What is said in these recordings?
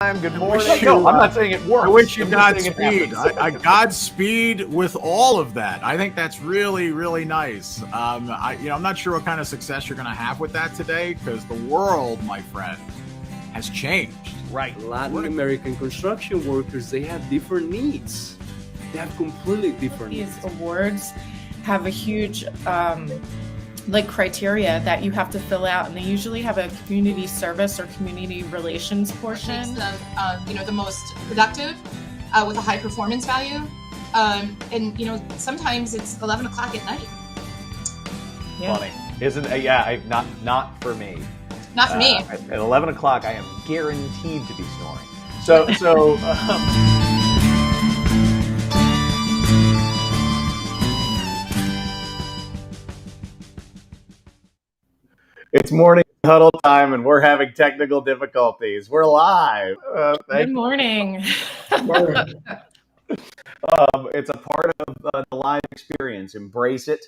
Good morning. No, I'm not saying it works. I wish you I'm just saying Godspeed. it happens. I Godspeed with all of that. I think that's really, really nice. I'm not sure what kind of success you're going to have with that today, because the world, my friend, has changed. Right. Latin American construction workers, they have different needs. They have completely different needs. These awards have a huge criteria that you have to fill out, and they usually have a community service or community relations portion. Makes them, the most productive with a high performance value, and sometimes it's 11 o'clock at night. Yeah. Funny, isn't it? Yeah, not for me. Not for me. At 11 o'clock, I am guaranteed to be snoring. So. It's morning huddle time, and we're having technical difficulties. We're live. Good morning. It's a part of the live experience. Embrace it.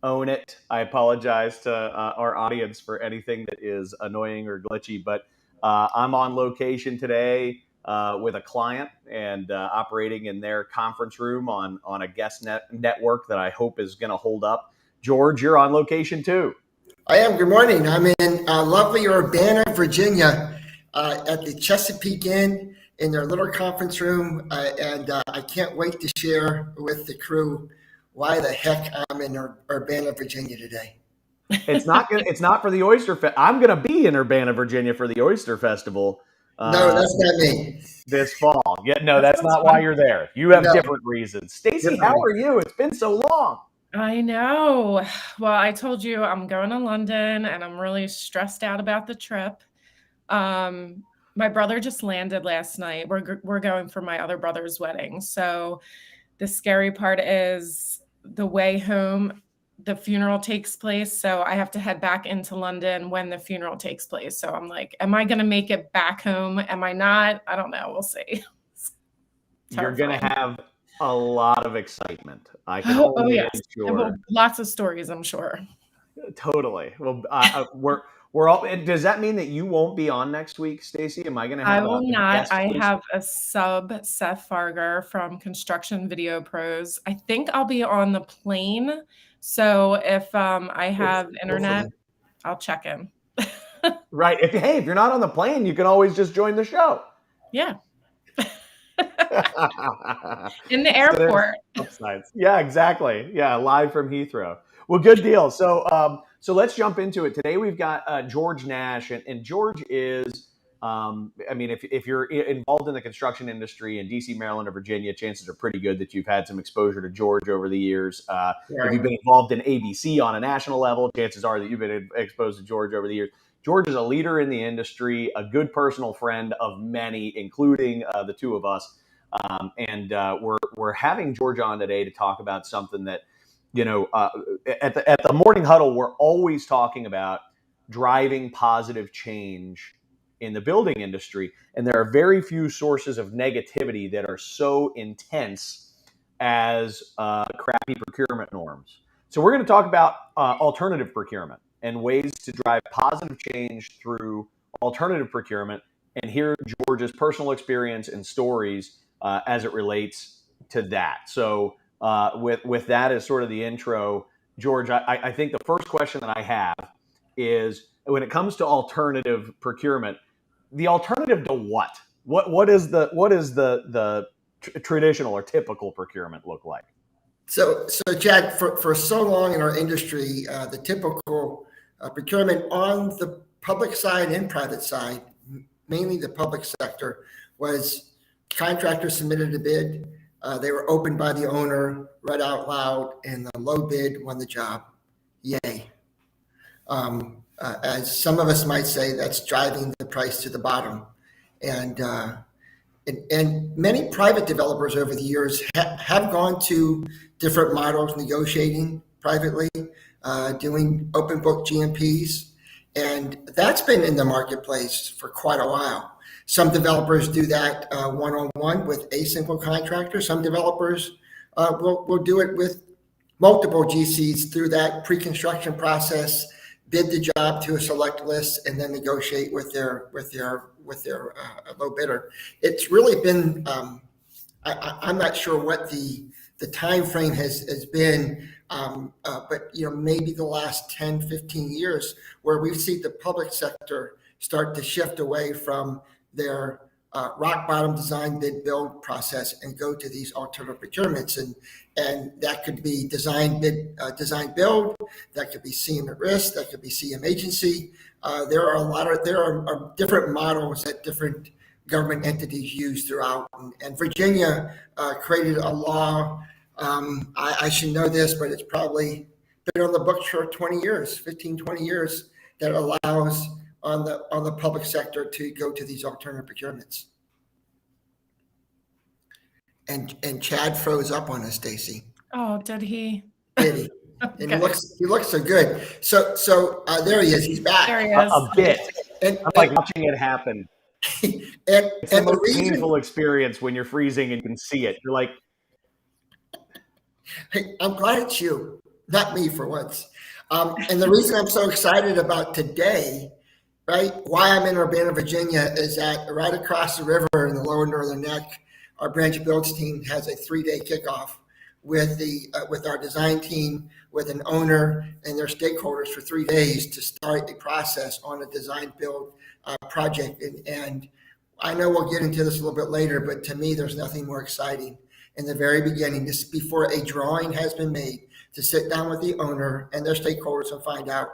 Own it. I apologize to our audience for anything that is annoying or glitchy, but I'm on location today with a client and operating in their conference room on a guest network that I hope is going to hold up. George, you're on location too. I am. Good morning. I'm in lovely Urbana, Virginia, at the Chesapeake Inn in their little conference room, and I can't wait to share with the crew why the heck I'm in Urbana, Virginia today. It's not for the Oyster Fest. I'm going to be in Urbana, Virginia for the Oyster Festival. No, that's not me. This fall. Yeah, no, that's not why you're there. You have different reasons. Stacy, how are you? It's been so long. I know. Well, I told you I'm going to London, and I'm really stressed out about the trip. My brother just landed last night. We're going for my other brother's wedding. So the scary part is the way home, the funeral takes place. So I have to head back into London when the funeral takes place. So I'm like, am I going to make it back home? Am I not? I don't know. We'll see. You're going to have a lot of excitement. I can yes. ensure. Well, lots of stories, I'm sure. Totally. Well, we're all. Does that mean that you won't be on next week, Stacy? Am I going to have? I will not. I have a sub, Seth Farger from Construction Video Pros. I think I'll be on the plane. So if I have internet, I'll check in. Right. If you're not on the plane, you can always just join the show. Yeah. In the airport. Yeah, exactly. Yeah, live from Heathrow. Well, good deal. So let's jump into it. Today we've got George Nash, and George is, if you're involved in the construction industry in DC, Maryland, or Virginia, chances are pretty good that you've had some exposure to George over the years. If you've been involved in ABC on a national level, chances are that you've been exposed to George over the years. George is a leader in the industry, a good personal friend of many, including the two of us. We're having George on today to talk about something that, at the Morning Huddle, we're always talking about driving positive change in the building industry. And there are very few sources of negativity that are so intense as crappy procurement norms. So we're going to talk about alternative procurement and ways to drive positive change through alternative procurement, and hear George's personal experience and stories as it relates to that. So with that as sort of the intro, George, I think the first question that I have is, when it comes to alternative procurement, the alternative to what? What is the traditional or typical procurement look like? So Jack, for so long in our industry, the typical procurement on the public side and private side, mainly the public sector, was contractor submitted a bid. They were opened by the owner, read out loud, and the low bid won the job. Yay. As some of us might say, that's driving the price to the bottom. And many private developers over the years have gone to different models, negotiating privately, doing open book GMPs. And that's been in the marketplace for quite a while. Some developers do that one-on-one with a single contractor. Some developers will do it with multiple GCs through that pre-construction process, bid the job to a select list and then negotiate with their low bidder. It's really been I'm not sure what the time frame has been, but maybe the last 10, 15 years where we've seen the public sector start to shift away from their rock bottom design bid build process and go to these alternative procurements, and that could be design bid design build, that could be CM at risk, that could be CM agency. There are different models that different government entities use throughout, and Virginia created a law. I should know this, but it's probably been on the books for 20 years, 15, 20 years, that allows on the public sector to go to these alternative procurements. And Chad froze up on us, Stacy. Oh, did he? Did he? And Okay. he looks so good. So there he is. He's back. There he is. A bit. And, I'm like watching it happen. It's the most painful experience when you're freezing and you can see it. You're like, hey, I'm glad it's you, not me for once. And the reason I'm so excited about today, right, why I'm in Urbana, Virginia, is that right across the river in the lower northern neck, our branch builds team has a 3-day kickoff with our design team, with an owner and their stakeholders for 3 days to start a process on a design build project. And I know we'll get into this a little bit later, but to me, there's nothing more exciting in the very beginning, this before a drawing has been made, to sit down with the owner and their stakeholders and find out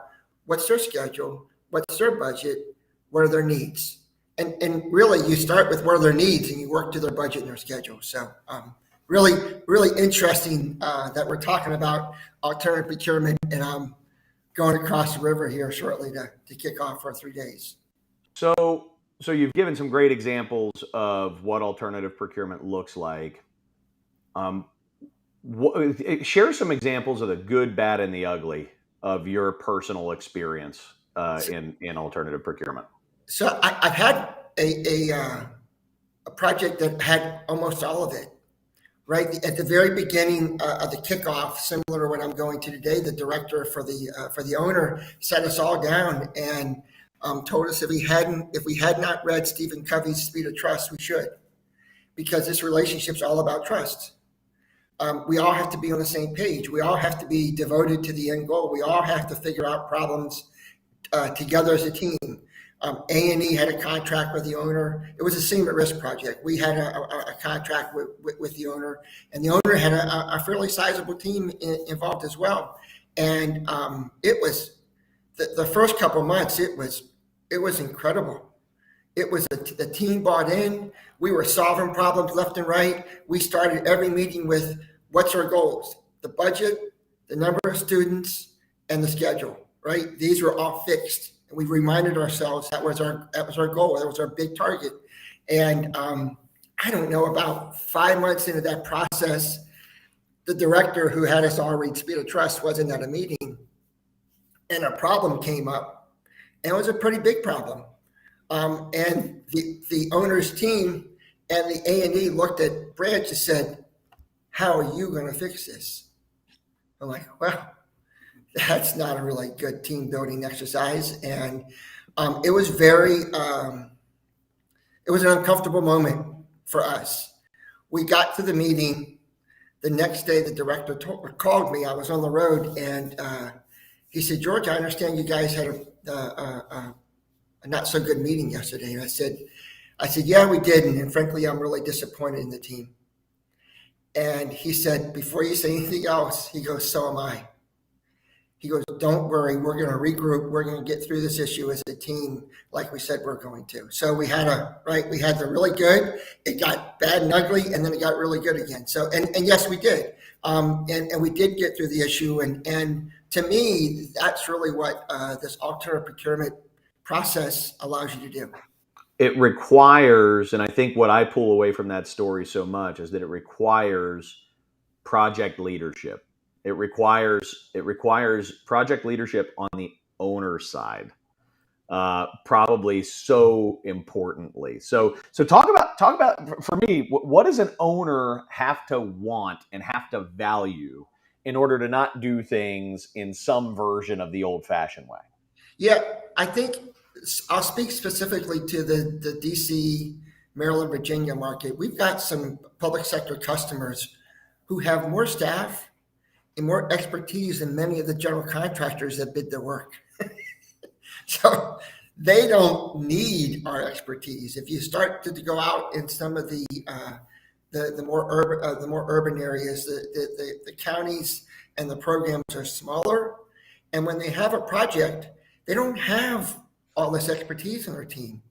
what's their schedule, what's their budget, what are their needs. And really, you start with what are their needs and you work to their budget and their schedule. So really, really interesting that we're talking about alternative procurement, and I'm going across the river here shortly to kick off our 3 days. So you've given some great examples of what alternative procurement looks like. Share some examples of the good, bad, and the ugly of your personal experience in alternative procurement. So I've had a project that had almost all of it. Right at the very beginning of the kickoff, similar to what I'm going to today, the director for the owner sat us all down and told us if we had not read Stephen Covey's Speed of Trust, we should, because this relationship's all about trust. We all have to be on the same page. We all have to be devoted to the end goal. We all have to figure out problems together as a team. A&E had a contract with the owner. It was a CM at risk project. We had a contract with the owner, and the owner had a fairly sizable team involved as well. And it was the first couple of months. It was incredible. It was the team bought in. We were solving problems left and right. We started every meeting with what's our goals, the budget, the number of students, and the schedule. Right? These were all fixed. And we reminded ourselves that was our goal. That was our big target. And I don't know, about 5 months into that process, the director who had us all read Speed of Trust wasn't at a meeting, and a problem came up, and it was a pretty big problem. And the owner's team and the A&E looked at Branch and said, "How are you going to fix this?" I'm like, well, that's not a really good team building exercise. And it was it was an uncomfortable moment for us. We got to the meeting. The next day, the director called me. I was on the road, and he said, "George, I understand you guys had a not so good meeting yesterday." And I said, "Yeah, we did. And frankly, I'm really disappointed in the team." And he said, "Before you say anything else," he goes, "so am I." He goes, "Don't worry, we're going to regroup. We're going to get through this issue as a team, like we said we're going to." So we had the really good, it got bad and ugly, and then it got really good again. So, and yes, we did. And we did get through the issue. And to me, that's really what this alternative procurement process allows you to do. It requires, and I think what I pull away from that story so much is that it requires project leadership. It requires project leadership on the owner side, probably so importantly. So talk about for me, what does an owner have to want and have to value in order to not do things in some version of the old-fashioned way? Yeah, I think I'll speak specifically to the DC, Maryland, Virginia market. We've got some public sector customers who have more staff and more expertise than many of the general contractors that bid their work. So they don't need our expertise. If you start to go out in some of the more urban areas, the counties and the programs are smaller, and when they have a project, they don't have all this expertise in their team,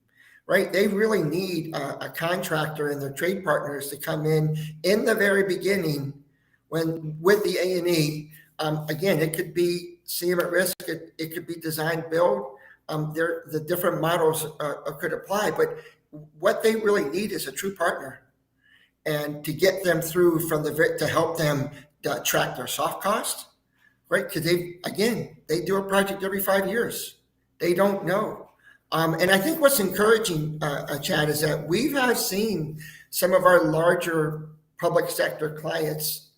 right? They really need a contractor and their trade partners to come in the very beginning when with the A&E. Again, it could be CM at risk, it could be design build. The different models could apply, but what they really need is a true partner, and to get them through to help them track their soft cost, right? Because they do a project every 5 years. They don't know. And I think what's encouraging, Chad, is that we have seen some of our larger public sector clients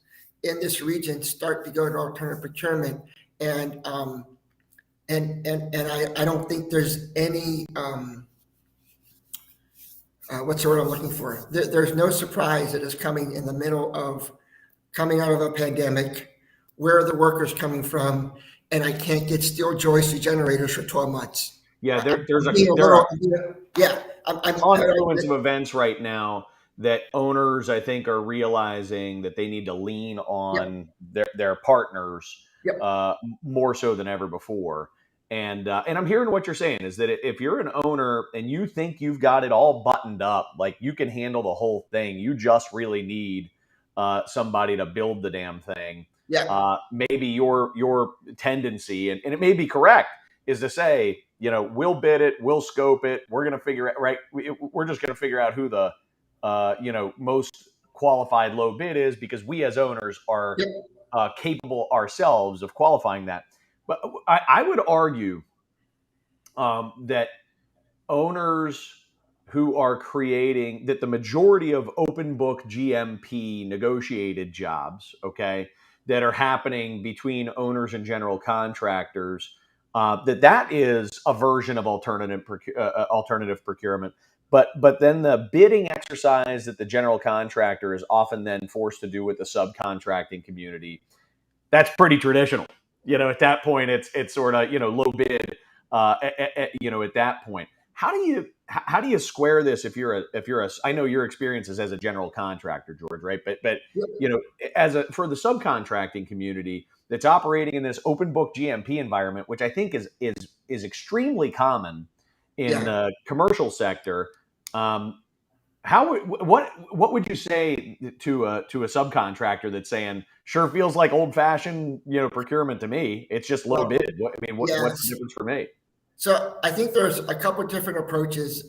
in this region start to go to alternative procurement, and I don't think there's any what's the word I'm looking for? There's no surprise that is coming in the middle of coming out of a pandemic. Where are the workers coming from? And I can't get steel joists and generators for 12 months. Yeah, there are a confluence of events right now that owners, I think, are realizing that they need to lean on their partners more so than ever before. And I'm hearing what you're saying is that if you're an owner and you think you've got it all buttoned up, like you can handle the whole thing, you just really need somebody to build the damn thing. Yeah. Maybe your tendency, and it may be correct, is to say, we'll bid it, we'll scope it, we're going to figure it right. We're just going to figure out who the most qualified low bid is, because we as owners are capable ourselves of qualifying that. But I would argue that owners who are creating that the majority of open book GMP negotiated jobs, that are happening between owners and general contractors, that is a version of alternative procurement. But then the bidding exercise that the general contractor is often then forced to do with the subcontracting community, that's pretty traditional. At that point, it's sort of low bid. At that point, how do you square this if you're a I know your experience is as a general contractor, George, right? But for the subcontracting community that's operating in this open book GMP environment, which I think is extremely common in the commercial sector. What would you say to a subcontractor that's saying, sure feels like old fashioned procurement to me, it's just low bid? What's the difference for me? So I think there's a couple of different approaches.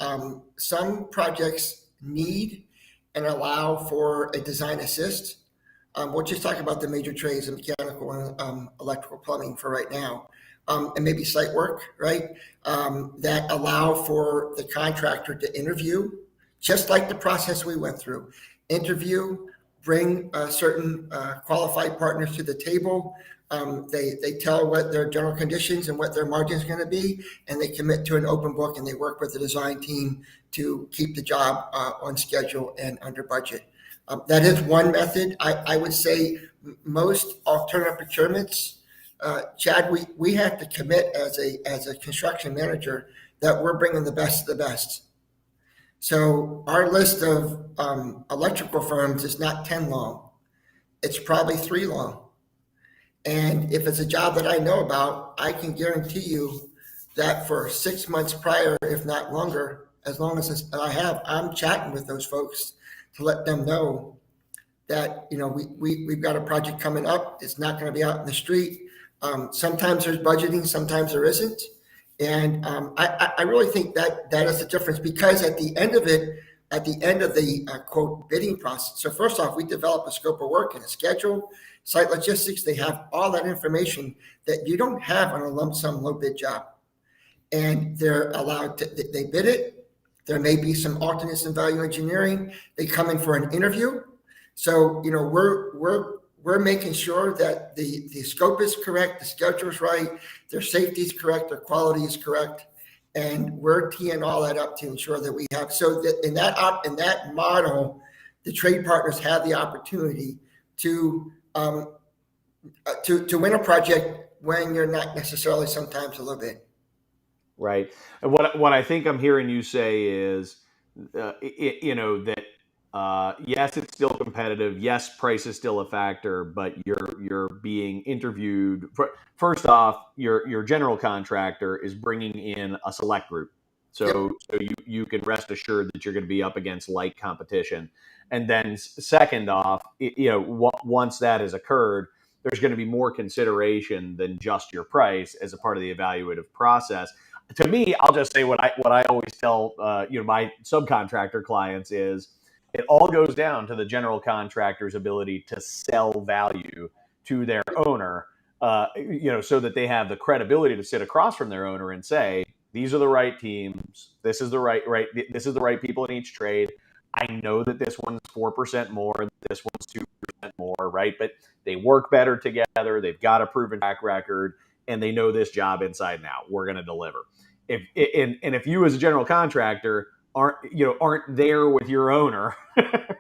Some projects need and allow for a design assist. We're just talking about the major trades of mechanical and electrical, plumbing for right now, and maybe site work, right? That allow for the contractor to interview, just like the process we went through. Interview, bring certain qualified partners to the table. They tell what their general conditions and what their margin is going to be, and they commit to an open book, and they work with the design team to keep the job on schedule and under budget. That is one method. I would say most alternative procurements, Chad, we have to commit as a construction manager that we're bringing the best of the best. So our list of electrical firms is not 10 long. It's probably 3 long. And if it's a job that I know about, I can guarantee you that for 6 months prior, if not longer, as long as I'm chatting with those folks to let them know that, we've got a project coming up. It's not going to be out in the street. Sometimes there's budgeting, sometimes there isn't. And I really think that is the difference, because at the end of the quote bidding process. So first off, we develop a scope of work and a schedule, site logistics. They have all that information that you don't have on a lump sum low bid job, and they're allowed to. They bid it. There may be some alternates in value engineering. They come in for an interview. So we're making sure that the scope is correct, the schedule is right, their safety is correct, their quality is correct, and we're teeing all that up to ensure that we have, so that in that model, the trade partners have the opportunity to win a project when you're not necessarily sometimes a little bit. Right. And what I think I'm hearing you say is, that yes, it's still competitive. Yes, price is still a factor, but you're being interviewed. First off, your general contractor is bringing in a select group, so you can rest assured that you're going to be up against light competition. And then second off, once that has occurred, there's going to be more consideration than just your price as a part of the evaluative process. To me, I'll just say what I always tell my subcontractor clients is, it all goes down to the general contractor's ability to sell value to their owner, so that they have the credibility to sit across from their owner and say, these are the right teams, this is the right people in each trade. I know that this one's 4% more, this one's 2% more, right? But they work better together. They've got a proven track record, and they know this job inside and out. We're going to deliver. If you as a general contractor aren't there with your owner,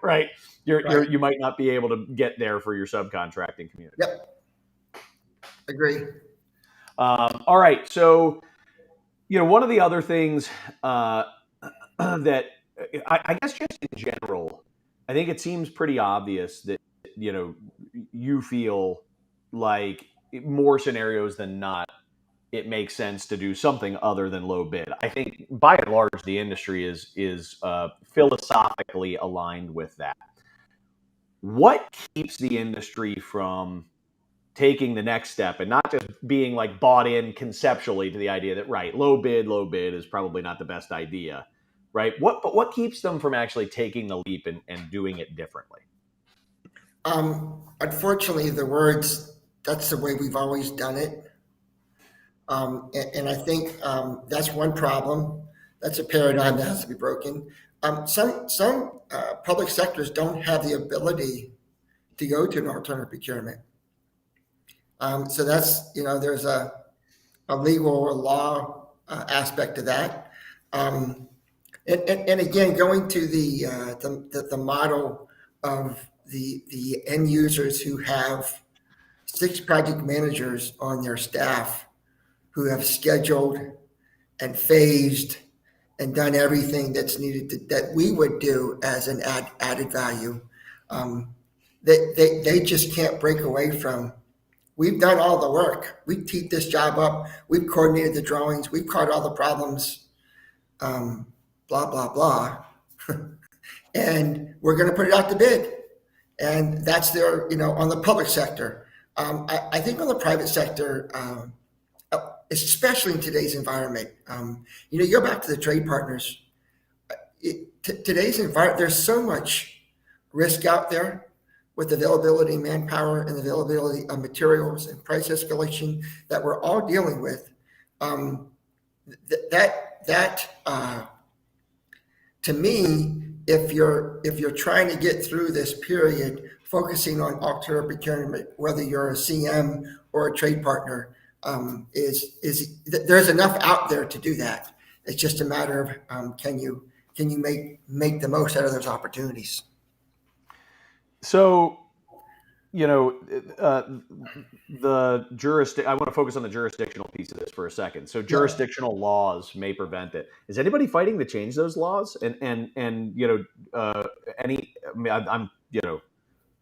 right? You might not be able to get there for your subcontracting community. Yep. Agree. All right. So, one of the other things that I guess just in general, I think it seems pretty obvious that, you feel like more scenarios than not, it makes sense to do something other than low bid. I think by and large, the industry is philosophically aligned with that. What keeps the industry from taking the next step and not just being like bought in conceptually to the idea that, right, low bid is probably not the best idea, right? What keeps them from actually taking the leap and doing it differently? Unfortunately, the words, that's the way we've always done it. And I think that's one problem. That's a paradigm that has to be broken. Some public sectors don't have the ability to go to an alternative procurement. So that's, there's a legal or law aspect to that. And again, going to the model of the end users who have 6 project managers on their staff who have scheduled and phased and done everything that's needed that we would do as an added value. They just can't break away from, we've done all the work. We teed this job up. We've coordinated the drawings. We've caught all the problems, blah, blah, blah. And we're going to put it out to bid. And that's their, on the public sector. I think on the private sector, especially in today's environment, you go back to the trade partners. Today's environment, there's so much risk out there with availability of manpower and availability of materials and price escalation that we're all dealing with. To me, if you're trying to get through this period, focusing on alternative procurement, whether you're a CM or a trade partner, there's enough out there to do that. It's just a matter of can you make the most out of those opportunities. So, the I want to focus on the jurisdictional piece of this for a second. So jurisdictional laws may prevent it. Is anybody fighting to change those laws?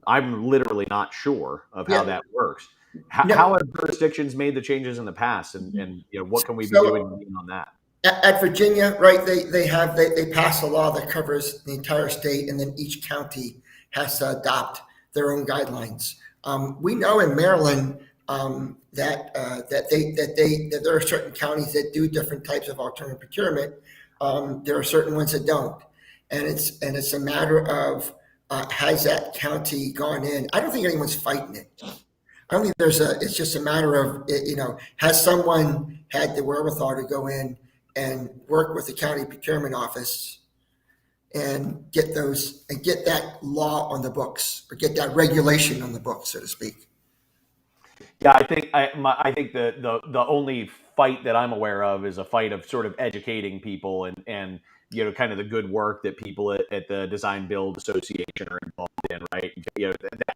I'm literally not sure of how that works. How have jurisdictions made the changes in the past, and what can we be doing on that? At Virginia, right? They pass a law that covers the entire state, and then each county has to adopt their own guidelines. We know in Maryland that there are certain counties that do different types of alternative procurement. There are certain ones that don't, and it's a matter of has that county gone in? I don't think anyone's fighting it. I don't think it's just a matter of, has someone had the wherewithal to go in and work with the county procurement office and get that law on the books, or get that regulation on the books, so to speak. Yeah, I think the only fight that I'm aware of is a fight of sort of educating people and kind of the good work that people at the Design Build Association are involved in, right?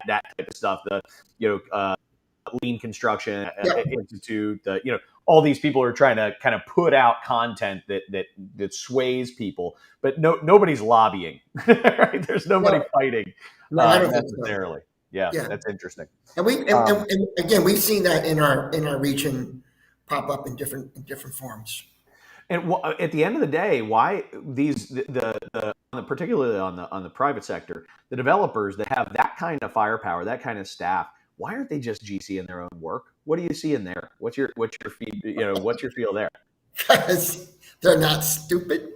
That type of stuff. The Lean Construction Institute. All these people are trying to kind of put out content that sways people, but nobody's lobbying. Right? There's nobody fighting I don't think necessarily. so. Yeah, that's interesting. And and again, we've seen that in our region pop up in different forms. And at the end of the day, why particularly on the private sector, the developers that have that kind of firepower, that kind of staff, why aren't they just GC in their own work? What do you see in there? What's your feed? What's your feel there? Because they're not stupid.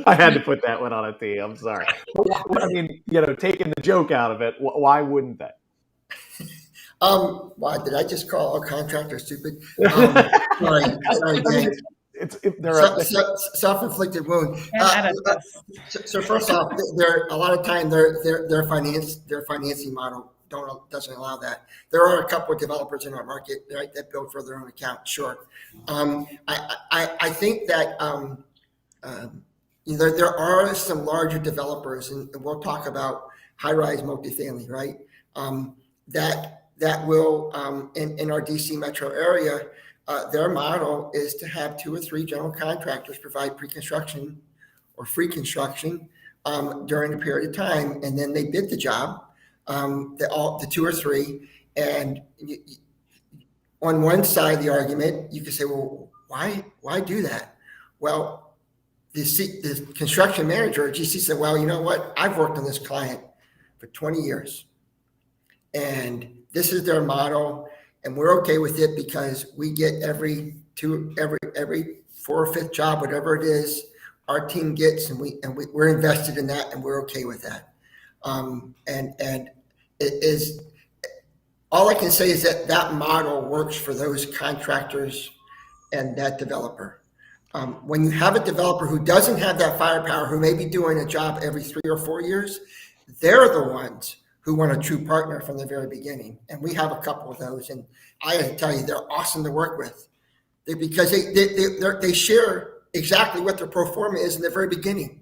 I had to put that one on a tee. I'm sorry. I mean, taking the joke out of it, why wouldn't they? Why did I just call all contractors stupid? Sorry, Jake. Self-inflicted wound. So first off, a lot of time their financing model doesn't allow that. There are a couple of developers in our market, right, that build for their own account. Sure, I think that there are some larger developers, and we'll talk about high-rise multifamily, right? That will in our DC metro area. Their model is to have 2 or 3 general contractors provide pre-construction or free construction during a period of time, and then they bid the job, the 2 or 3. And on one side of the argument, you could say, well, why do that? Well, the construction manager at GC said, well, you know what? I've worked on this client for 20 years, and this is their model. And we're okay with it because we get every 4 or 5th job, whatever it is, our team gets, and we're invested in that, and we're okay with that. And it is, all I can say is that model works for those contractors and that developer. When you have a developer who doesn't have that firepower, who may be doing a job every 3 or 4 years, they're the ones who want a true partner from the very beginning. And we have a couple of those. And I have to tell you, they're awesome to work with because they share exactly what their pro forma is in the very beginning.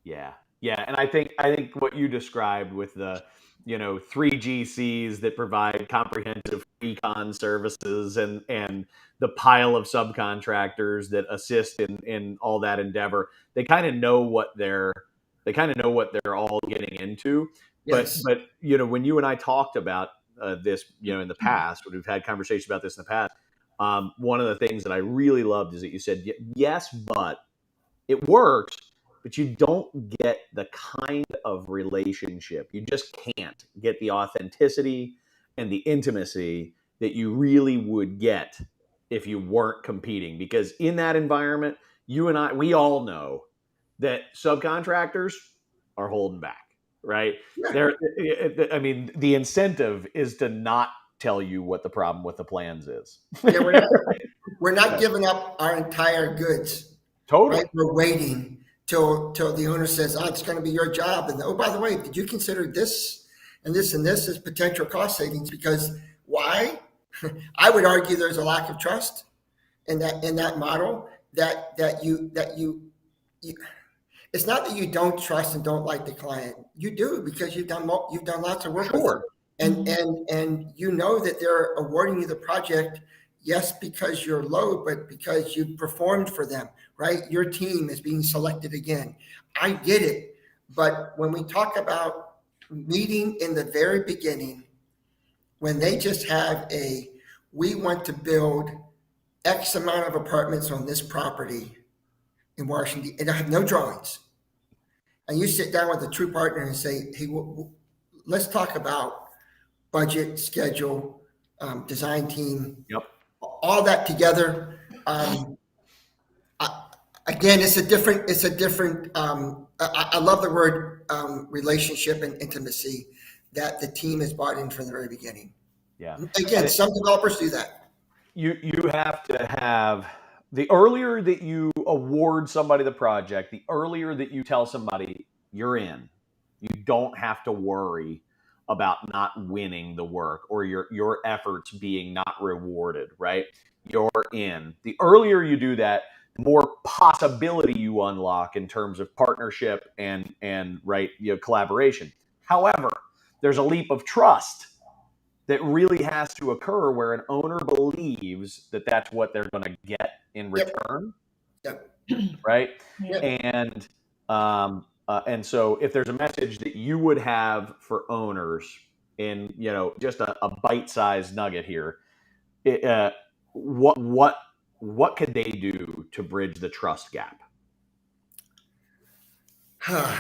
Yeah. And I think what you described with the, 3 GCs that provide comprehensive recon services and the pile of subcontractors that assist in all that endeavor, they kind of know what they're all getting into. Yes. But when you and I talked about this, in the past, when we've had conversations about this in the past, one of the things that I really loved is that you said, yes, but it works, but you don't get the kind of relationship. You just can't get the authenticity and the intimacy that you really would get if you weren't competing. Because in that environment, you and I, we all know that subcontractors are holding back. Right. The incentive is to not tell you what the problem with the plans is. Yeah, we're not giving up our entire goods. Totally. Right? We're waiting till the owner says, oh, it's going to be your job. And oh, by the way, did you consider this and this and this as potential cost savings? Because why? I would argue there's a lack of trust in that model that you it's not that you don't trust and don't like the client. You do, because you've done lots of work with them. And you know that they're awarding you the project, yes, because you're low, but because you performed for them, right? Your team is being selected again. I get it. But when we talk about meeting in the very beginning, when they just have we want to build X amount of apartments on this property in Washington, and I have no drawings. And you sit down with a true partner and say, hey, let's talk about budget, schedule, design team, all that together. Again, it's a different, I love the word relationship and intimacy that the team has bought in from the very beginning. Yeah. Again, some developers do that. You have to have the earlier that you award somebody the project, the earlier that you tell somebody you're in, you don't have to worry about not winning the work or your efforts being not rewarded, right? You're in. The earlier you do that, the more possibility you unlock in terms of partnership and right, collaboration. However, there's a leap of trust that really has to occur where an owner believes that that's what they're going to get in return. Yep. Right. Yep. And so if there's a message that you would have for owners in, just a bite-sized nugget here, what could they do to bridge the trust gap?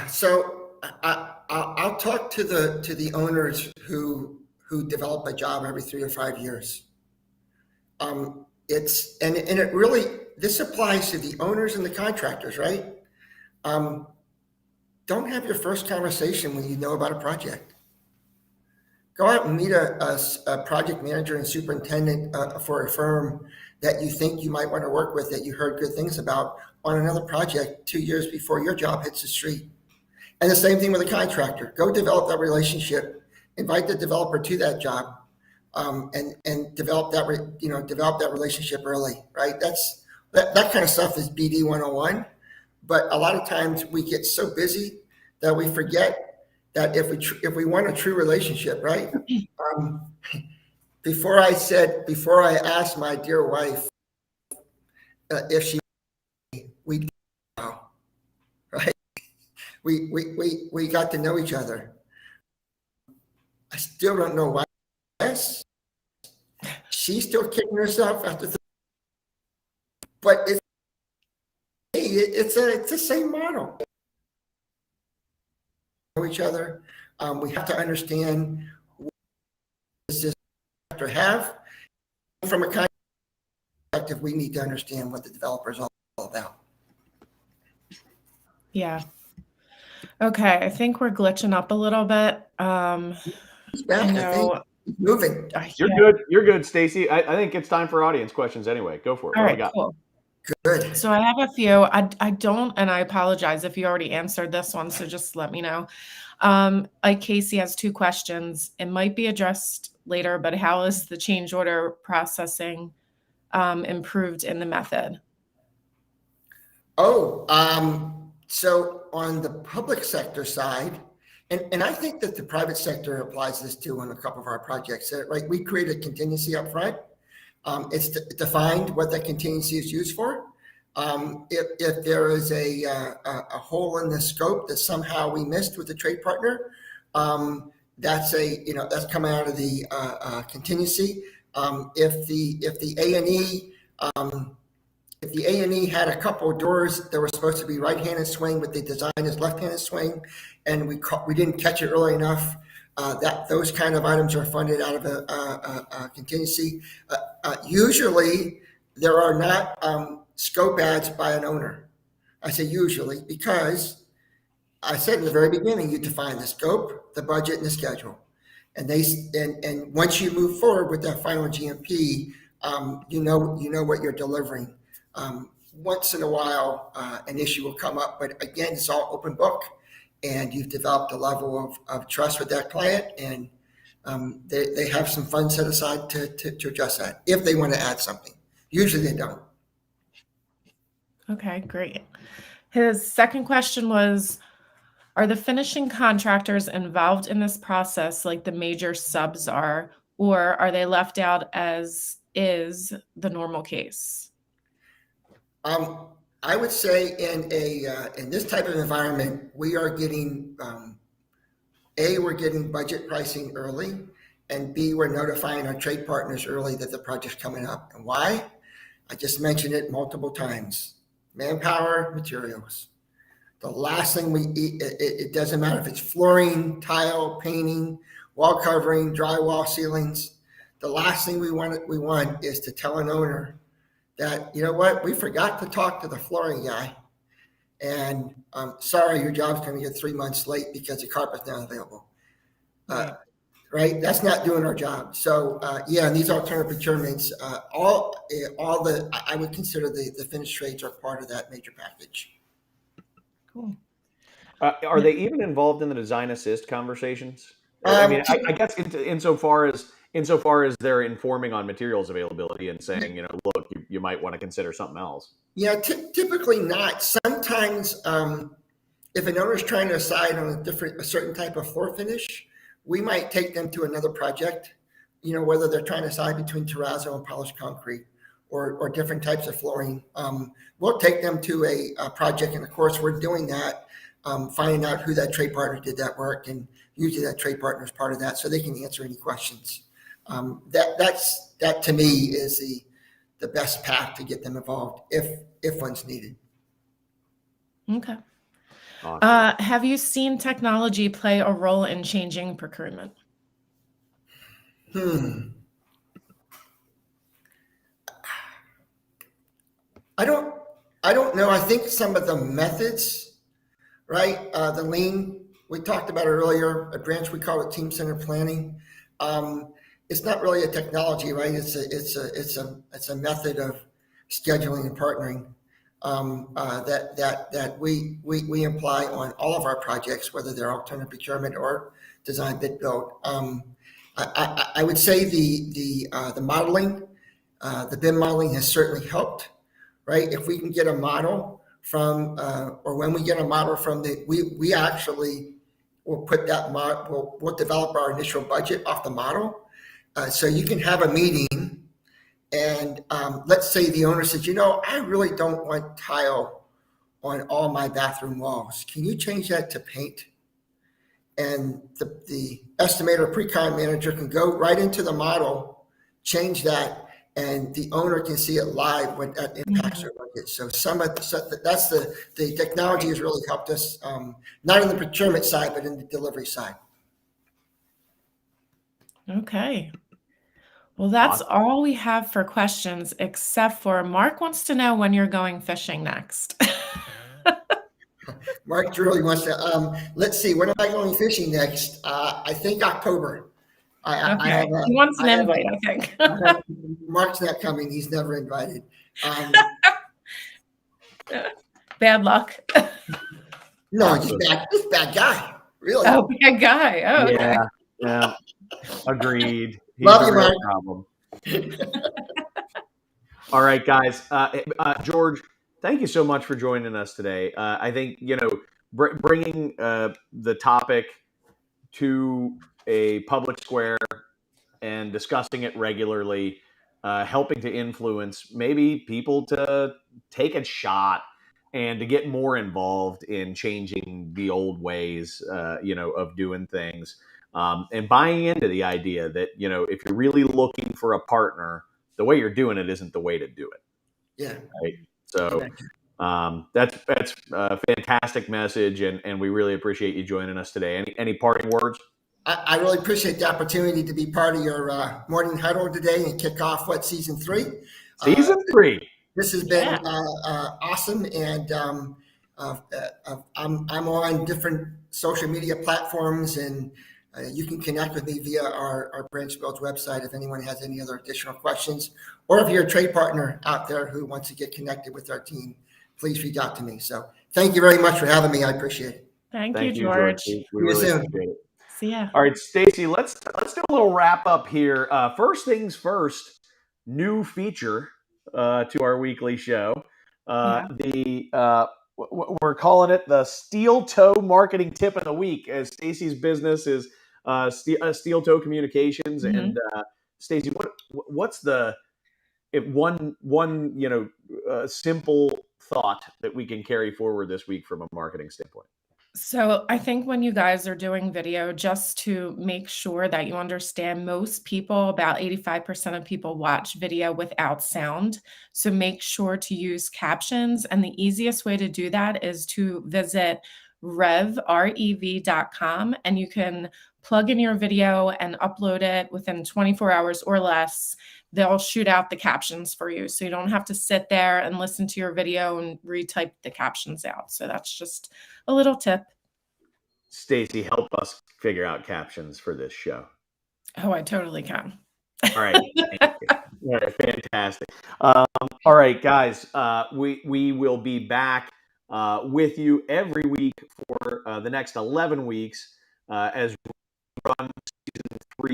So I'll talk to the owners who develop a job every 3 or 5 years. It really, this applies to the owners and the contractors, right? Don't have your first conversation when you know about a project. Go out and meet a project manager and superintendent for a firm that you think you might want to work with, that you heard good things about on another project 2 years before your job hits the street. And the same thing with a contractor. Go develop that relationship, invite the developer to that job, and develop that relationship early, right? That kind of stuff is BD 101. But a lot of times we get so busy that we forget that if we want a true relationship, right? Before I asked my dear wife if she, we know, right? We got to know each other. I still don't know why. Yes, she's still kicking herself after. But it's the same model. Know each other. We have to understand what does this contractor have. From a contractor perspective, we need to understand what the developer is all about. Yeah. Okay, I think we're glitching up a little bit. It's back, I think. It's moving. You're good. You're good, Stacy. I think it's time for audience questions anyway. Go for it. All What right, do we got? cool. Good. So I have a few. I don't, and I apologize if you already answered this one, so just let me know. Like Casey has 2 questions. It might be addressed later, but how is the change order processing improved in the method? So on the public sector side, and I think that the private sector applies this too on a couple of our projects, right? We create a contingency up front. It's defined what that contingency is used for. If there is a hole in the scope that somehow we missed with the trade partner, that's coming out of the contingency. If the A&E if the A&E had a couple of doors that were supposed to be right-handed swing, but they designed as left-handed swing, and we didn't catch it early enough, that those kind of items are funded out of a contingency. Usually, there are not scope adds by an owner. I say usually because I said in the very beginning, you define the scope, the budget, and the schedule, and once you move forward with that final GMP, you know what you're delivering. Once in a while, an issue will come up, but again, it's all open book, and you've developed a level of trust with that client, and they have some funds set aside to address that if they want to add something. Usually they don't. Okay, great. His second question was, are the finishing contractors involved in this process like the major subs are, or are they left out as is the normal case? I would say in this type of environment, we are getting we're getting budget pricing early, and B, we're notifying our trade partners early that the project's coming up. And why? I just mentioned it multiple times. Manpower, materials. The last thing we eat, it doesn't matter if it's flooring, tile, painting, wall covering, drywall, ceilings. The last thing we want is to tell an owner that, you know what, we forgot to talk to the flooring guy, and sorry, your job's going to get 3 months late because the carpet's not available. right? That's not doing our job. So yeah, and these alternative procurements, all the I would consider the finished trades are part of that major package. Cool. Are they even involved in the design assist conversations? I Um, mean, I guess insofar as they're informing on materials availability and saying, look, you might want to consider something else. Yeah, typically not. Sometimes, if an owner's trying to decide on a certain type of floor finish, we might take them to another project. Whether they're trying to decide between terrazzo and polished concrete, or different types of flooring. We'll take them to a project, and of course, we're doing that, finding out who that trade partner did that work, and usually that trade partner is part of that, so they can answer any questions. That to me is the best path to get them involved if one's needed. Okay. Awesome. Have you seen technology play a role in changing procurement? I don't know. I think some of the methods, right? The lean, we talked about it earlier, a branch we call it team centered planning. It's not really a technology, right? It's a method of scheduling and partnering that we imply on all of our projects, whether they're alternative procurement or design bid build. I would say the modeling, the BIM modeling has certainly helped, right? If we can get a model from, or when we get a model from we actually will put that model, we'll develop our initial budget off the model. So you can have a meeting and let's say the owner says, I really don't want tile on all my bathroom walls. Can you change that to paint? And the estimator pre-con manager can go right into the model, change that, and the owner can see it live when that impacts their budget. So that's the technology has really helped us, not in the procurement side, but in the delivery side. Okay. Well, that's all we have for questions, except for Mark wants to know when you're going fishing next. Mark really wants to. Let's see. When am I going fishing next? I think October. Okay. He wants an invite, I think. Mark's not coming. He's never invited. Bad luck. No, he's a bad guy. Really. Oh, bad guy. Oh, okay. Yeah. Agreed. He's Love you, a real Mark. problem. All right, guys. George, thank you so much for joining us today. I think, bringing the topic to a public square and discussing it regularly, helping to influence maybe people to take a shot and to get more involved in changing the old ways, of doing things, and buying into the idea that, if you're really looking for a partner, the way you're doing it isn't the way to do it. Yeah. Right. So that's a fantastic message, and we really appreciate you joining us today. Any parting words? I really appreciate the opportunity to be part of your morning huddle today and kick off season 3. Season 3. This has been awesome, and I'm on different social media platforms, and you can connect with me via our Branch Builds website if anyone has any other additional questions, or if you're a trade partner out there who wants to get connected with our team, please reach out to me. So thank you very much for having me. I appreciate it. Thank you, George. We really appreciate it. See ya. All right, Stacy, let's do a little wrap up here. First things first, new feature to our weekly show. We're calling it the Steel Toe Marketing Tip of the Week, as Stacy's business is Steel Toe Communications. Mm-hmm. And Stacy, what's the one simple thought that we can carry forward this week from a marketing standpoint? So I think when you guys are doing video, just to make sure that you understand, most people, about 85% of people, watch video without sound. So make sure to use captions. And the easiest way to do that is to visit rev.com, and you can plug in your video and upload it within 24 hours or less. They'll shoot out the captions for you. So you don't have to sit there and listen to your video and retype the captions out. So that's just a little tip. Stacy, help us figure out captions for this show. Oh, I totally can. All right. Thank you. All right, fantastic. All right, guys, we will be back with you every week for the next 11 weeks as we run season 3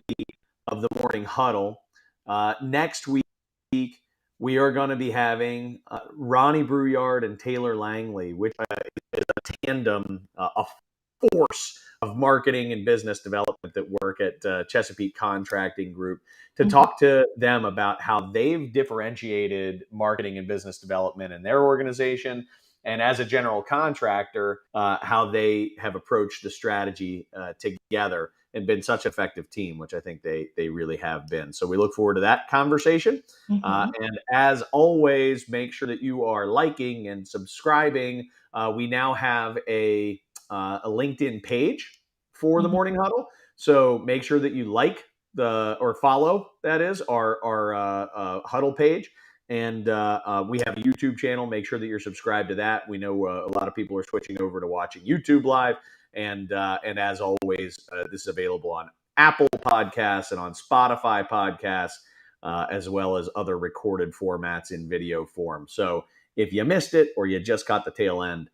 of the Morning Huddle. Next week, we are going to be having Ronnie Brouillard and Taylor Langley, which is a tandem, a force of marketing and business development that work at Chesapeake Contracting Group, to talk to them about how they've differentiated marketing and business development in their organization, and as a general contractor, how they have approached the strategy together and been such an effective team, which I think they really have been. So we look forward to that conversation. And as always, make sure that you are liking and subscribing. We now have a LinkedIn page for the Morning Huddle. So make sure that you like or follow, that is, our Huddle page. And we have a YouTube channel. Make sure that you're subscribed to that. We know a lot of people are switching over to watching YouTube Live. And as always, this is available on Apple Podcasts and on Spotify Podcasts, as well as other recorded formats in video form. So if you missed it or you just caught the tail end,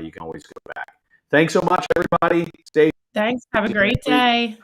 you can always go back. Thanks so much, everybody. Stay. Thanks. Have a great day.